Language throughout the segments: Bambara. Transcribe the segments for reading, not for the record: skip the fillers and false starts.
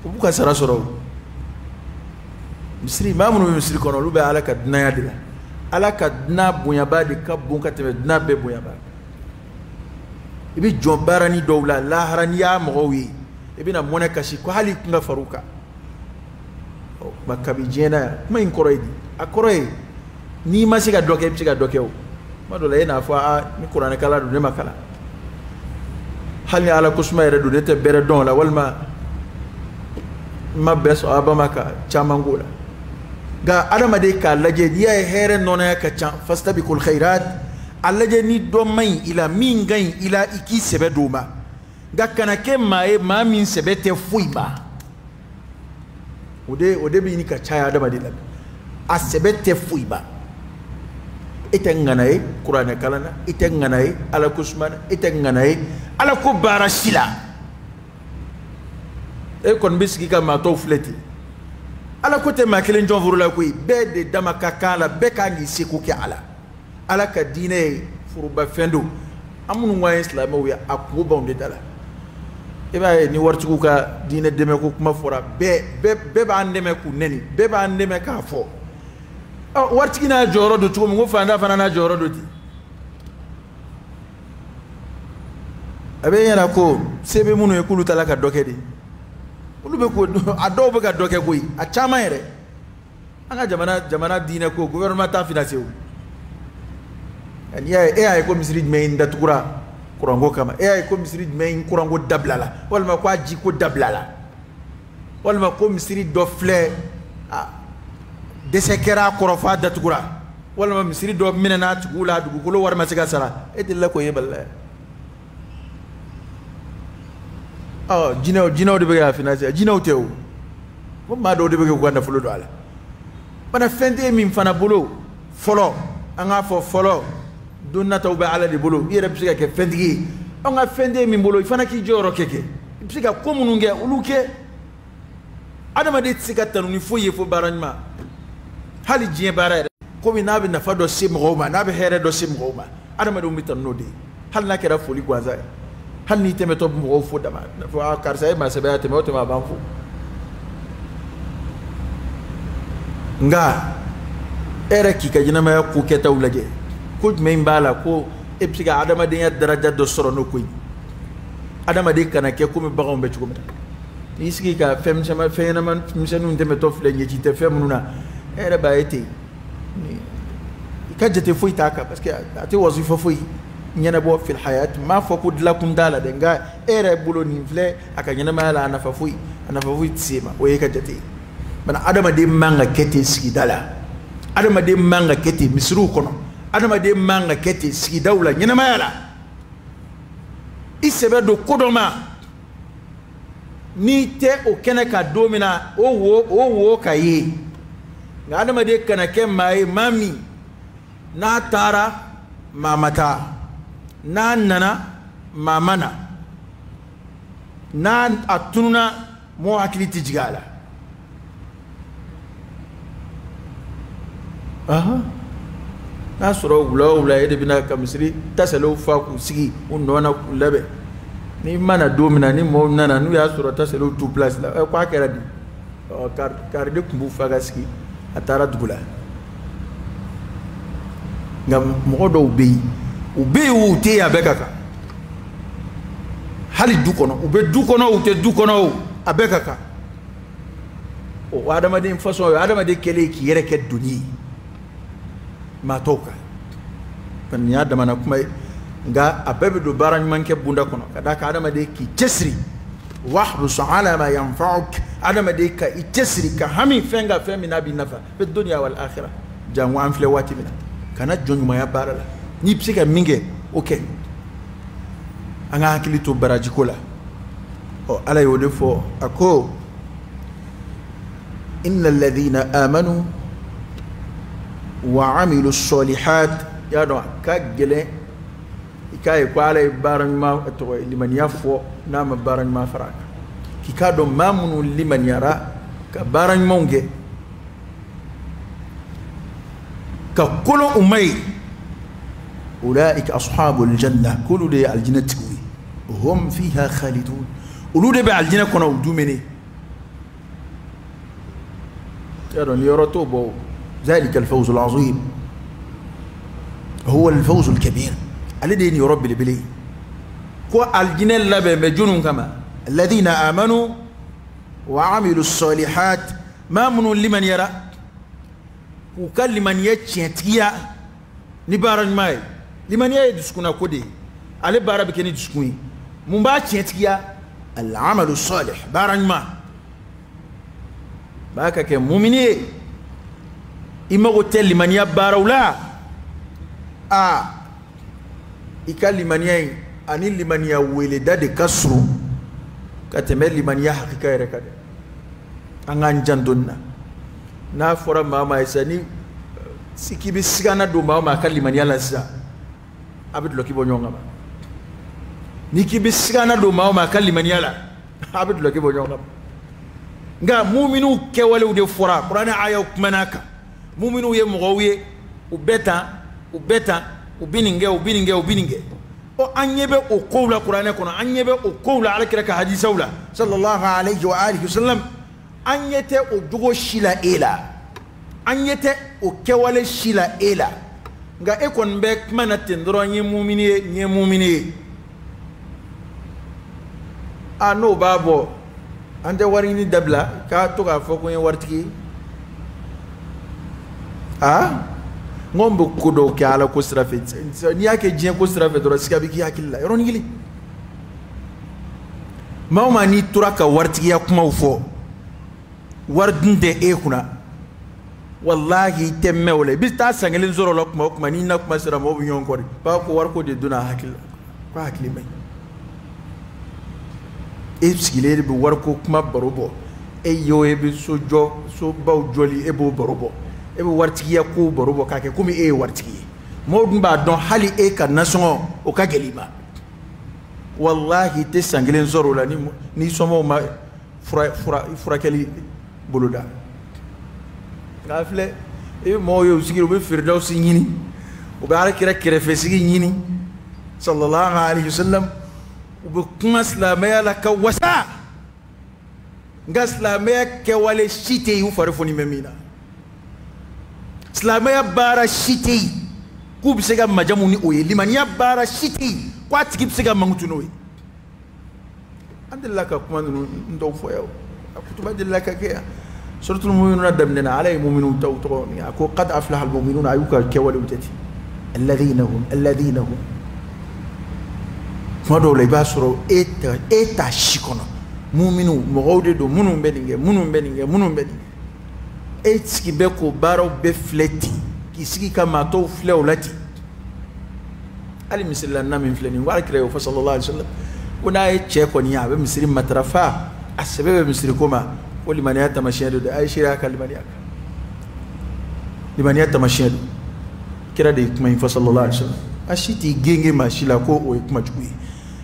buka sara soro misri mamunu misri kono lube ala ka dina yadila ala ka dina bonya ba de ka bon ka tebe dina be bonya ba ibi jombarani dowla la haraniya mowi ibi na mona kashi ko hali kunga faruka makabi jena ma in koroydi akoroy ni masiga doke psiga dokew madola ena fa ni qur'an kala do ne makala hal ni ala kusma yere do te bere don la walma ma beso abamaka chamangola ga adama de ka laje diya here nona ka cha fastabiqul khairat allaje ni do mai ila min gain ila iki sebe doma ga kana ke mae ma min sebe te fuiba ode bi ni ka cha adama de la a sebe te fuiba itenganae qur'an kalana itenganae ala kusmana itenganae ala ko barashila e kon biski ka ma to fleti ala ko te makelen jon vurula ko be de dama kakala be ka ngi seku ke ala ka dine furuba fendo amunu wa islam wi akko bonde dala e ba ni wartu ka dine deme ko kuma fora be ba andeme ku neni be ba andeme ka fo wartigina joro do tugo ngo fanda fana na joro do ti abe yana ko sebe munu e kulu talaka dokedi ulu be ko ado be ka doke koy a chama yere anga jamana dina ko gouvernement ta financé wu ani ay ko misri me inda tukura kurango kama ay ko misri me kurango dablala wal ma ko aji ko dablala wal ma ko misri do fle desekera korofa datugura wala misiri do minana tugula dugulo war masiga sara edilla ko yeballa jinaw de bega finance jinaw tew ko ma do de bega ko na fulo do ala bana fende min fana bolo folo anga fo folo donna tawba ala de bolo yere psiga ke fendigi anga fende min bolo fana ki joro keke psiga ko mununge uluke adama de tsika tanu ni foye fo baranma hali jiye bara ko mi nabi nafa do sim goma nabi here do sim goma adama do mitan nodi hal na kera foli gwaza hal ni teme to mo fo dama fo karsa e ma sebe ya teme to ma banfu nga era ki ka jina ma ku keta ulaje ko me mbala ko e psiga adama de ya daraja do soro no koy adama de kana ke ko mi bagom be chugo isiki ka fem sama fena man misenu teme to fle nyi te fem nuna era baete ikajete foi taka parce que ate wazifa foi nyana bo fil hayat ma fakud lakum dala denga era bulo ni vle aka nyana mala ana fafui tsema o ikajete bana adama de manga kete ski dala adama de manga kete misru kono adama de manga kete ski dawla nyana mala isebe do kodoma ni te o kene ka domina o wo kaye adama de kana ke mai mami na tara mamata na nana mamana na atuna mo akili tijigala na soro wula ede bina kamisri tasalo fa ku sigi unona ku lebe ni mana domina ni mo nana nu ya soro tasalo two place la kwa kera di kar de kumbu faga sigi atara dugula ngam modo ubi ute ya bekaka hali dukono ube dukono ute dukono abekaka o adama de façon adama de kele ki yere ke duni matoka tan ya adama na kuma nga abebe do barany manke bunda kono kada ka adama de ki cesri واحرص على ما ينفعك adama de ka itesri ka hami fenga femina bi nafa fi dunya wal akhirah jangu am fle wati mina kana jonyu ma ya barala ni psika minge okay anga hakili to baraji kola o ala yode fo ako innal ladhina amanu wa amilu salihat ya do ka gele ikaye ko ala baran ma to liman yafo nama baran ma faraka kikado mamunu liman yara ka baran monge ka kulu umay ulaika ashabul janna kulu de aljannati hum fiha khalidun ulude be aljanna kono dumene يرون يرتوبوا ذلك الفوز العظيم هو الفوز الكبير الذي يربي لبلي كو الجنة لبن بجنون كما الذين آمنوا وعملوا الصالحات ما من لمن يرى وكل من يتشتيا نبارن ماي لمن يدسكنا كودي على بارا بكني دسكوي مباشرتيا العمل الصالح بارن ما باكا كمؤمني إما قلت لمن يبارا ولا إكال لمن ين أني لمن يولد كسرو كتمل لمن يحقق يركض أنغان جندنا نافورا ماما يسني سكي بسكانا دو ماما كال لمن يلاسا أبد لكي بنيونا نيكي بسكانا دو ماما كال لمن يلا أبد لكي بنيونا nga muminu kewale ude fora qur'ana aya kumanaka muminu ye mugawiye ubeta ubininge o anyebe o qawla qur'ana kono anyebe o qawla alakira hadisa wala sallallahu alayhi wa alihi wasallam anyete o dugo shila ela anyete o kewale shila ela nga ekon be mana tendro nye mumini ano babo ante warini dabla ka to ka foko en wartiki ngombe kudo ke ala ko strafe ni yake jien ko strafe do sikabi ki hakilla ron gili mawma ni turaka wartiki ya kuma ufo wardinde e kuna wallahi temme wala bi ta sangelin zoro lok kuma ni na kuma sira mo bu nyon ko ba ko war ko de duna hakilla ko hakili mai e bi war ko kuma barobo e yo e bi so baw joli e bo barobo e bi wartiki ya ko barobo kake kumi e wartiki modun ba don hali e ka nason o ka gelima wallahi te sangilen zoro la ni somo ma fura keli buluda gafle e mo yo sigiro be firdausi nyini o ba kira fe sigi nyini sallallahu alaihi wasallam وبكم اسلامي لك وسا اسلامي كوالي شيتي يفرفوني ممينا اسلامي بارا شيتي كوب سيغا مجاموني اوي لمن يبارا شيتي كواتكيب سيغا مانغتونوي عند الله كمان ندو فيو كتب عند الله كيا سوره المؤمنون دمنا عليه مؤمنون توتون اكو قد افلح المؤمنون ايوكا كوالي وتتي الذين هم modo le basoro eta shikono muminu mogode do munum beninge etski be ko baro be fleti kisiki kama to flewlati ali misilla na min fleni wa kire fa sallallahu alaihi wasallam kuna e che ko ni abe misiri matrafa asbebe misiri koma wali maniyata mashiadu da ai shira kalmaniyaka limaniyata mashiadu kira de kuma fa sallallahu alaihi wasallam ashiti genge mashila ko o kuma jugui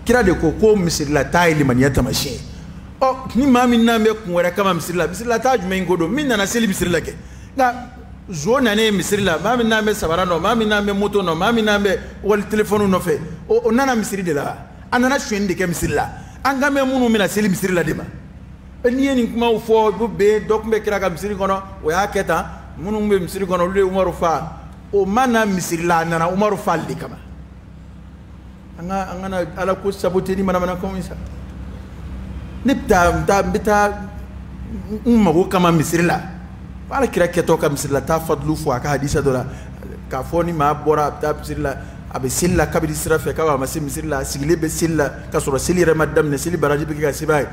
kira de ko misiri la tayi limaniyata mashi ni mami na me kunwara kama misiri la ta jume ngodo min na seli misiri la ke na zona ne misiri la mami na me sabara no mami na me moto no mami na me wal telephone no fe o nana misiri de la anana shwende ke misiri la anga me munu mina seli misiri la de ma ni en kuma fo be dokme kira ka misiri kono o ya keta munu be misiri kono le umaru fa o mana misiri la nana umaru fa li kama anga ala ko saboteni mana komisa nibta mago kama misiri la wala kira keto ka misiri la ta fadlu fo aka hadisa dola ka foni ma bora ta misiri la abe silla kabidi sirafe ka wa masim misiri la sigile be silla ka sura sili ramadam ne sili baraji be ka sibai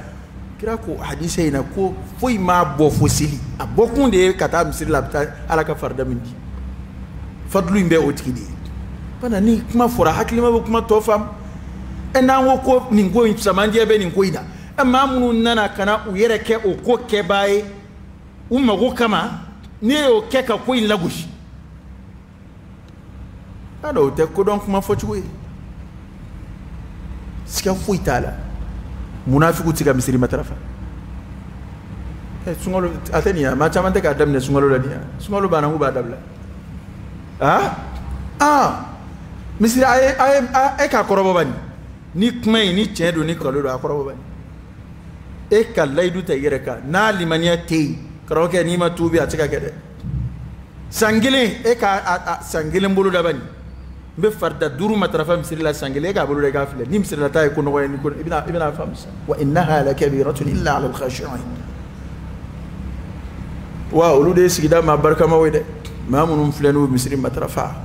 kira ko hadisa ina ko foi ma bo fo sili abokunde ka ta misiri la ala ka farda minki fadlu imbe otkidi pana ni kuma fora hakilima be kuma tofam ena wo ko ningo insamanje be ningo ina amma munu nana kana u yere ke o ko ke baye umma go kama ne o ke ka ko in lagushi ado te ko donc ma fochuwe sika fuitala munafiku tiga misiri matrafa sungolo atenia ma chamante ka damne sungolo la dia sungolo bana ngu ba dabla misiri ay ka korobo bani ni kmay ni chedo ni kalodo akorobo bani e ka laydu ta yereka na limaniya te karaoke ni ma tubi a tika kede sangile e ka sangile mbulu da bani be farda duru matrafa misri la sangile ka bulu ka file ni misri la tay ko no ni ko ibna famsa wa innaha lakabiratun illa ala al-khashi'in wa ulude sigida ma barka mawi de mamunum filanu misri matrafa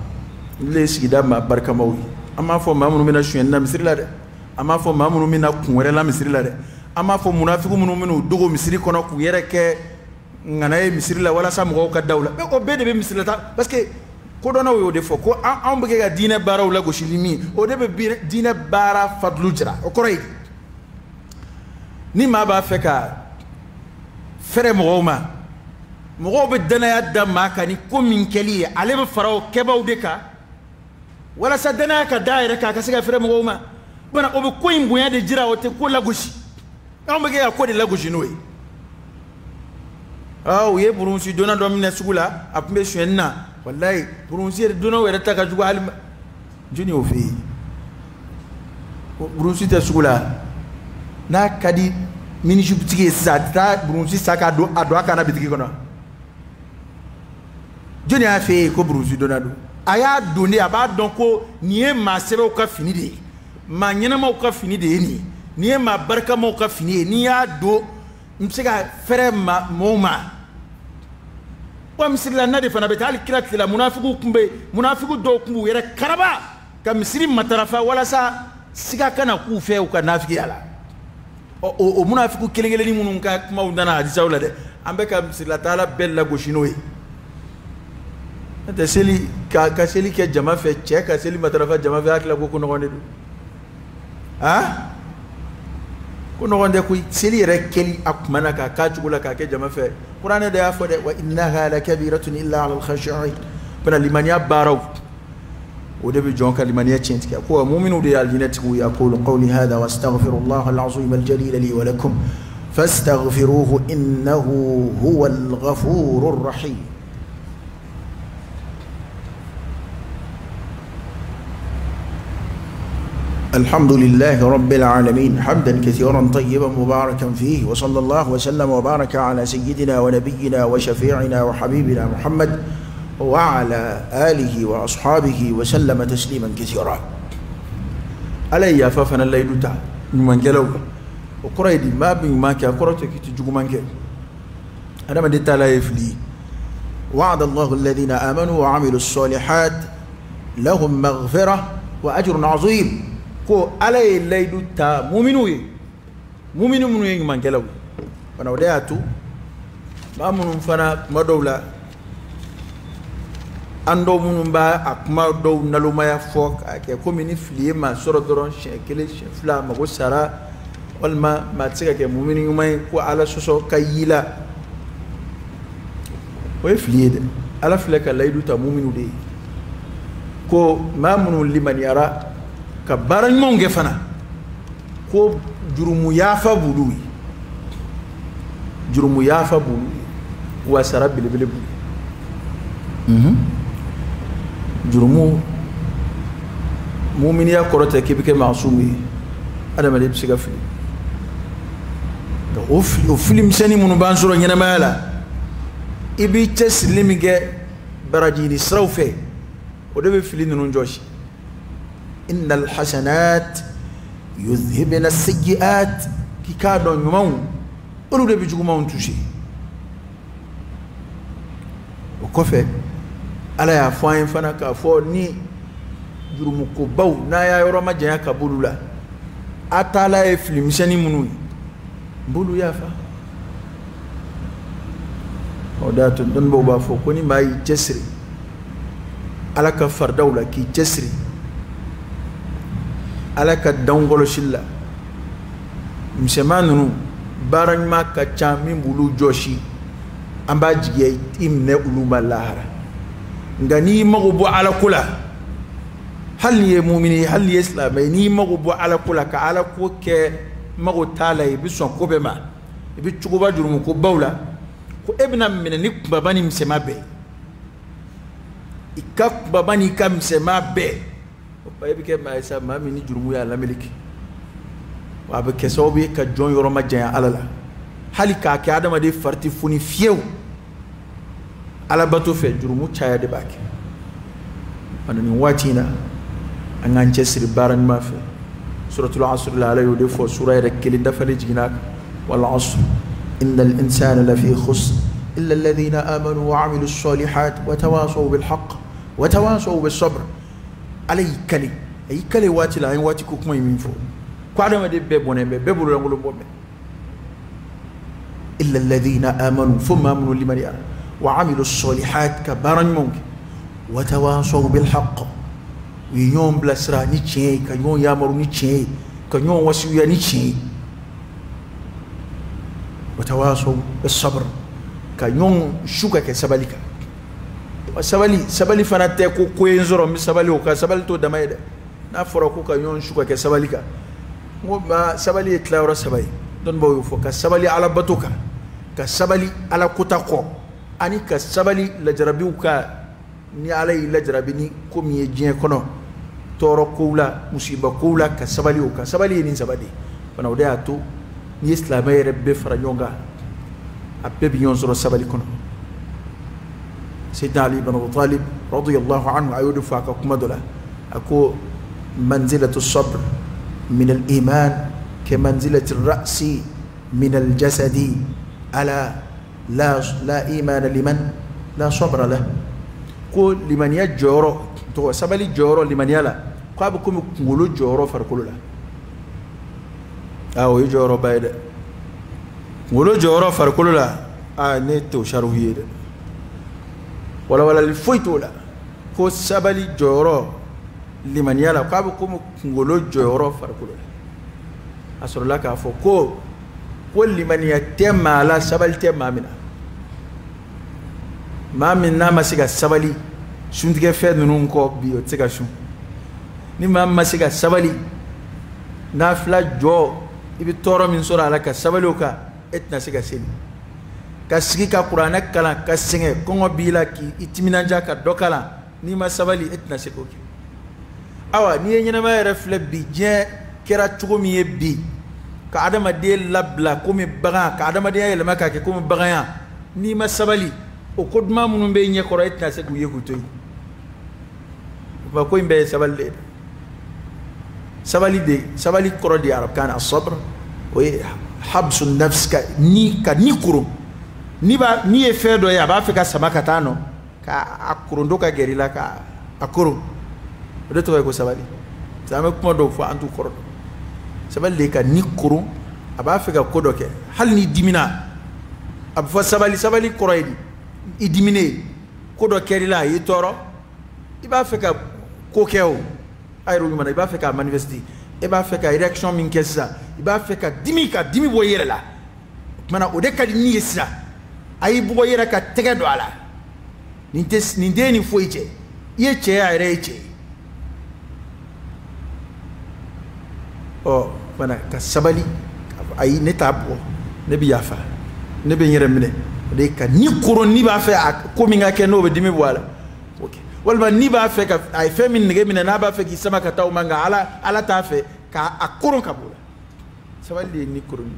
le sigida ma barka mawi amma fo mamunu mina shuyen na misri la de amma fo mamunu mina kunwere la misri la de amma fo munafiqu munu minu dogo misri kono ku yere ke nganaye misri la wala sa mo ka dawla be o be de be misri la parce que ko dona wo de fo ko an be ga dina bara wala go shilimi o de be dina bara fadlu jira o koray ni ma ba feka fere mo ma mo be dana ya damma kani ko min keli ale be faraw kebaw de ka wala sa dana ka daire ka siga fere mo ma bana o be ko imbuya de jira o te ko lagoshi an be ga ko de lagoshi noy aw ye burunsi dona do min sugula apmbe shenna wallahi burunsi dona wera taka jugo halima juni o fi burunsi ta sugula na kadi mini jubtige sata burunsi saka do adwa kana bitigi kono juni a fi ko burunsi dona do aya doni aba don ko niye ma sebe ka fini de ma nyena ma ka fini de ni niye ma barka ma ka fini ni ya do msega fere ma moma wa misiri la nade fana beta kira tila munafiku do kumbu yere karaba ka misiri matarafa wala sa siga kana ku fe ka nafiki ala o munafiku kelengele ni munun ka kuma undana hadisa wala de ambe ka misiri la taala bella goshinoy ata seli ka seli ke jama fe che ka seli matarafa jama fe akla ko no gonde ha ko no gonde ku seli yere keli akmana ka jugula ka ke jama fe قرآن ده أفضل وإنها لكبيرة إلا على الخاشعين بنا لمن يبارو وده بجونك لمن يتشنتك أقوى مؤمن ودي الجنة يقول قولي هذا واستغفر الله العظيم الجليل لي ولكم فاستغفروه إنه هو الغفور الرحيم الحمد لله رب العالمين حمدا كثيرا طيبا مباركا فيه وصلى الله وسلم وبارك على سيدنا ونبينا وشفيعنا وحبيبنا محمد وعلى آله وأصحابه وسلم تسليما كثيرا علي ففنا الليل تا من جلو وقريدي ما بين ما كا قرتك تجو من كي أنا ما ديت لا يفلي وعد الله الذين آمنوا وعملوا الصالحات لهم مغفرة وأجر عظيم ko alay laydu ta mu'minu ye man gelaw wana wadatu mamunum fana madawla ando munum ba akma do nalumaya fok ake komini fliye ma soro doron shekele fla ma go sara walma ma tsika ke mu'minu may ko ala soso kayila way fliye de ala fleka laydu ta mu'minu de ko mamunum liman yara ka baran monge fana ko jurumu yafa bulu wa sarabil bilbu jurumu mu'min ya korota kibike maasumi adama de bisiga fi do o film seni munu ban soro nyana mala ibi teslimige barajini srawfe o de be filin nun joshi إن الحسنات يذهبن السيئات كي كادو نمو أولو دي بيجو مون توشي وكوفي ألا يا فاين فانا كافو ني جرمو كوباو نايا يورما جايا كابولو لا أتالا يفلي مشاني منوي بولو يافا وداتو دنبو بافو كوني ماي جسري ألا كفر دولة كي جسري alaka dangolo shilla msemanu baran ma ka chami bulu joshi amba jiye imne uluma lahara ngani magubu ala kula hal ye mu'mini hal ye islamai ni magubu ala kula ka ala ko ke mago tala bi son ko be ma bi chuguba jurumu ko bawla ko ebna min ni babani msema be ikak babani kam msema be baye bi ke ma isa ma mi ni jurumu ya la miliki wa be ke so bi ka jon yoro ma jan alala hali ka ke adama de farti funi fiew ala bato fe jurumu chaya de bake anani watina angan chesri baran ma fe suratul asr la alayhi de fo sura rekeli dafale jiginak wal asr innal insana lafi khusr illa alladhina amanu wa amilus solihat wa tawasaw bil haqq wa tawasaw bis sabr alay kali wati la ay wati ko kuma min fo ko adama de be boné be bulu ngolo bombe illa alladhina amanu thumma amanu liman yara wa amilu solihat ka baran monki wa tawasaw bil haqq wi ñom blasra ni cey ka ñom yamaru ni cey ka ñom wasiya ni cey wa tawasaw bis sabr ka ñom shuka ke sabalika sabali fana te ko koyenzoro mi sabali o ka sabali to damayde na foro ko ka ñom shuka ke sabalika mo ba sabali etlawra sabay don bo fo ka sabali ala batuka ka sabali ala kutako ani ka sabali la jarabiuka ni alay la jarabini ko mi jien kono toro kula musiba kula ka sabali o ka sabali ni sabali fana o da to ni islamay rabbe fara ñonga abbe bi ñon soro sabali kono sayyidina ali ibn abi talib radiyallahu anhu ayudu fa ka kuma dola ako manzilatu sabr من الإيمان كمنزلة الرأس من الجسد ألا لا إيمان لمن لا صبر له قول لمن يجورو تو سبلي جورو لمن يلا قابكم قولوا جورو فرقولوا له أو يجورو بايد قولوا جورو فرقولوا له نيتو شروهيد ولا الفويتو لا كو سبلي جورو liman yala kwa bu kuma ngolo joro farkulo asrula ka fo ko liman yatema la sabal tema mina na masiga sabali shundige fe nunun ko bi o tsega shun ni masiga sabali na fla jo ibi toro min sura la ka sabali ka etna siga seni ka sigi ka qur'ana kala ka singe kongo bila ki itiminanja ka dokala ni ma sabali etna sikoki awa ni nyina ma refle bi je kera chugo mi bi ka adama de labla komi baga ka adama de yele maka ke komi baga ya ni ma sabali o kodma munu be nye koro etna se ku yegu toy ba ko imbe sabali koro di arab kana as-sabr wa habsu an-nafs ka ni kuro ni e fedo ya ba fe ka samaka tano ka akuro ndo ka gerila ka akuro de to ko sabali sama kuma do fo antu kordo sabali ka ni kuru aba fika kodo ke hal ni dimina ab fa sabali koroydi i dimine kodo kerila yi toro iba fika ko kew ayru mana iba fika manifesti iba fika reaction min kessa iba fika dimi bo yere la mana o de ka ni yesa ay bo yere ka tege do ala ni deni fo iche ye che ay iche o mana ka sabali ay ne tabo ne bi yafa ne be nyere mine de ka ni kuro ni ba fe ko mi nga ke no be dimi wala okay walba ni ba fe ka ay fe min nge mine na ba fe ki sama ka taw manga ala ta fe ka akuro ka bula sabali ni kuro ni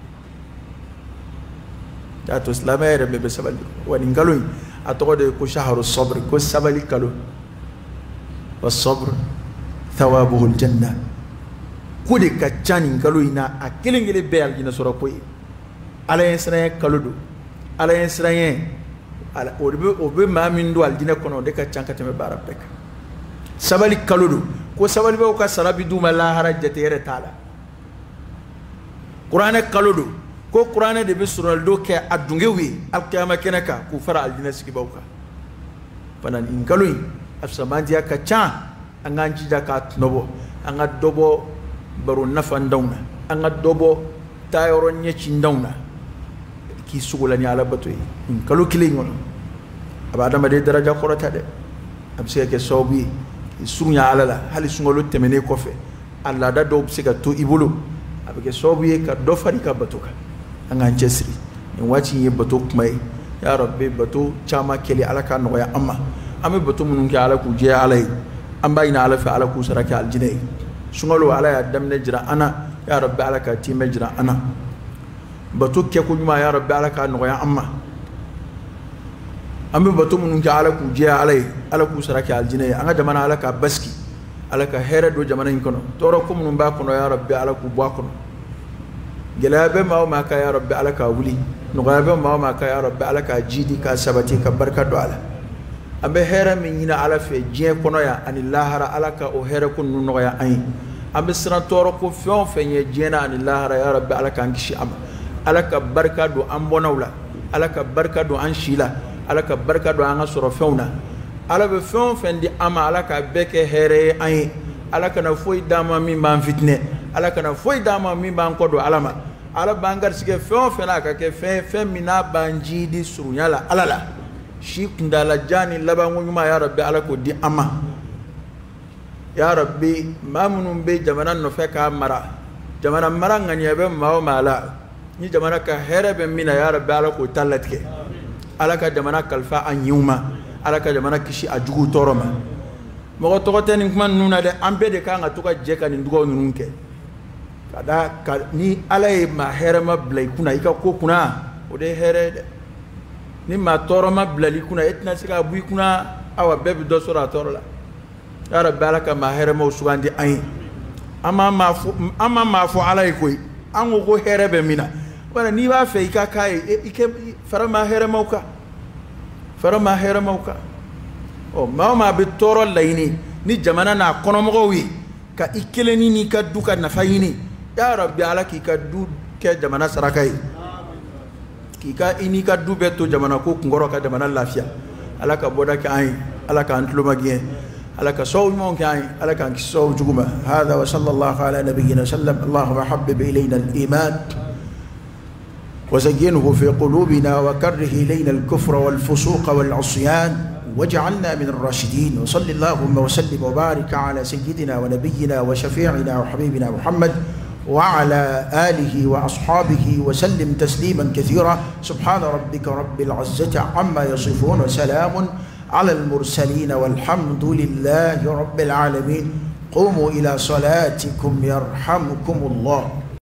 da to islamere be sabali wani ngalo atoko de ko shahru sabr ko sabali kalo was sabr thawabuhu al janna kode ka chani ngalo ina akelengele be aljina sura koy ala yesra kalodo ala yesra ala obe mamin do aljina kono de ka chanka teme barabek sabali kalodo ko sabali be ko sarabi duma la harajate yere taala qur'ana kalodo ko qur'ana de be sura do ke adunge wi alqiyama kenaka ku fara aljina siki bawka panan ngalo afsamandia ka cha anganji da ka nobo anga dobo baro nafan dawna anga dobo tayoro nyeci ndawna ki sugula ni ala batoy in kalu kilingol abada ma de daraja korata de abse ke sobi sunya ala la hali sungolo temene kofe alla da do bsega to ibulu abke sobi ka do fari ka batuka anga ncesri in wati ye batuk mai ya rabbi batu chama keli ala ka no ya amma ame batu munun ke ala ku je alai amba ina ala fa ala ku saraka aljinai sungalo ala ya damne jira ana ya rabbi ala ka time jira ana batu ke ko nyuma ya rabbi ala ka no ya amma ambe batu mun ka ala ku je ala ku saraki aljina anga jamana ala ka baski ala ka hera do jamana kono toro ko mun ba kono ya rabbi ala ku ba kono gelabe ma ka ya rabbi ala ka wuli no gabe ma ka ya rabbi ala ka jidi ka sabati ka barka do ala ambe hera min yina ala fe je kono ya anillahara ala ka o hera kun no ya ay ambe sira toro ko fion fe nye jena anillahara ya rabbi ala ka ngishi am ala ka barka do an bonawla ala ka barka do an shila ala ka barka do an soro feuna ala be fion fe ndi ama ala ka beke here ay ala ka na foi dama min ban fitne ala ka na foi dama min ban ko do alama ala bangar sige fion fe na ka ke fe mina banji di surunyala alala shi kundala jani labangu nyuma ya rabbi ala ko di ama ya rabbi mamunun be jamana no fe ka mara jamana mara ngani be mawo mala ni jamana ka herebe mina ya rabbi ala ko talatke ala ka jamana kalfa anyuma ala ka jamana kishi ajugu toroma mo to teni kuma nuna de ambe de ka ngatuka jeka ni ndugo nunke kada ni ala e ma herema blay kuna ika ko kuna o de herede ni ma toroma blali kuna etna sika bui kuna awa bebe do sura torla ya rabbi ala ka ma herema usugandi ay ama mafu ala ikoy ango go herebe mina wala ni ba fe ika kai ike farama heremauka o ma be toro layni ni jamana na kono mo wi ka ikeleni ni ka duka na fayini ya rabbi ala ki ka du ke jamana sarakai ki ka ini ka du beto jamana ko ngoro ka jamana lafiya ala ka boda ka ay ala ka antlo magiye ala ka saw mon ka ay ala ka saw juguma hada wa sallallahu ala nabiyyina sallam allahumma habbib ilayna al-iman وزينه في قلوبنا وكره إلينا الكفر والفسوق والعصيان واجعلنا من الراشدين وصل اللهم وسلم وبارك على سيدنا ونبينا وشفيعنا وحبيبنا محمد وعلى آله وأصحابه وسلم تسليما كثيرا سبحان ربك رب العزة عما يصفون وسلام على المرسلين والحمد لله رب العالمين قوموا إلى صلاتكم يرحمكم الله.